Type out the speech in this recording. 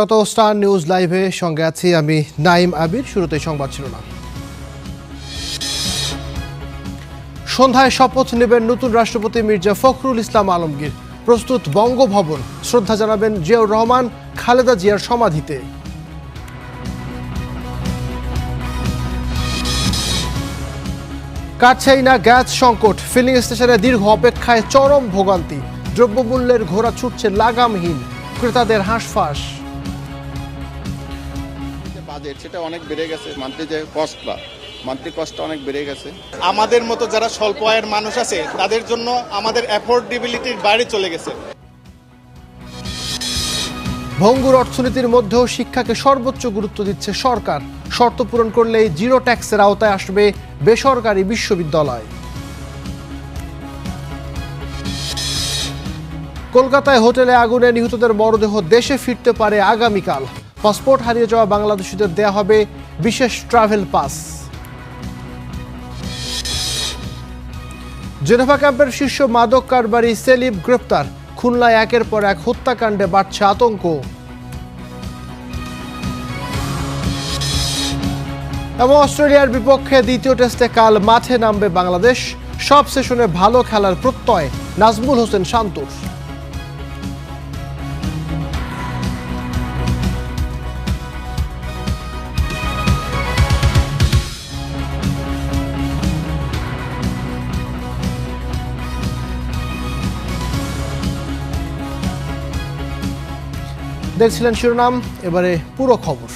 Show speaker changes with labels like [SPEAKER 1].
[SPEAKER 1] গত star news লাইভে সঙ্গে আছি আমি নাইম আবির। শুরুতে সংবাদ শিরোনাম। সন্ধ্যায় শপথ নেবেন নতুন রাষ্ট্রপতি মির্জা ফখরুল ইসলাম আলমগীর। প্রস্তুত বঙ্গভবন। শ্রদ্ধা জানাবেন জিয়াউর রহমান, খালেদা জিয়ার সমাধিতে। কাটছেই না গ্যাস সংকট। ফিলিং স্টেশনে দীর্ঘ অপেক্ষায় চরম ভোগান্তি। দ্রব্যমূল্যের ঘোড়া ছুটছে লাগামহীন। ক্রেতাদের হাঁসফাঁস।
[SPEAKER 2] বাজেট সেটা অনেক বেড়ে গেছে। মান্থলি কস্টটা অনেক বেড়ে গেছে।
[SPEAKER 3] আমাদের মতো যারা স্বল্প আয়ের মানুষ আছে তাদের জন্য আমাদের অ্যাফোর্ডেবিলিটির বাইরে চলে গেছে।
[SPEAKER 1] ভঙ্গুর অর্থনীতির মধ্যেও শিক্ষাকে সর্বোচ্চ গুরুত্ব দিচ্ছে সরকার। শর্ত পূরণ করলেই জিরো ট্যাক্সের আওতায় আসবে বেসরকারি বিশ্ববিদ্যালয়। কলকাতায় হোটেলে আগুনে নিহতদের মরদেহ দেশে ফিরতে পারে আগামীকাল। পাসপোর্ট হারিয়ে যাওয়া বাংলাদেশিদের দেয়া হবে বিশেষ ট্রাভেল পাস। জেনেভা ক্যাম্পের শীর্ষ মাদক কারবারি সেলিম গ্রেপ্তার। খুলনায় একের পর এক হত্যাকাণ্ডে বাড়ছে আতঙ্ক। এবং অস্ট্রেলিয়ার বিপক্ষে দ্বিতীয় টেস্টে কাল মাঠে নামবে বাংলাদেশ। সব সেশনে ভালো খেলার প্রত্যয় নাজমুল হোসেন শান্তর। দেখছিলেন শিরোনাম, এবারে পুরো খবর।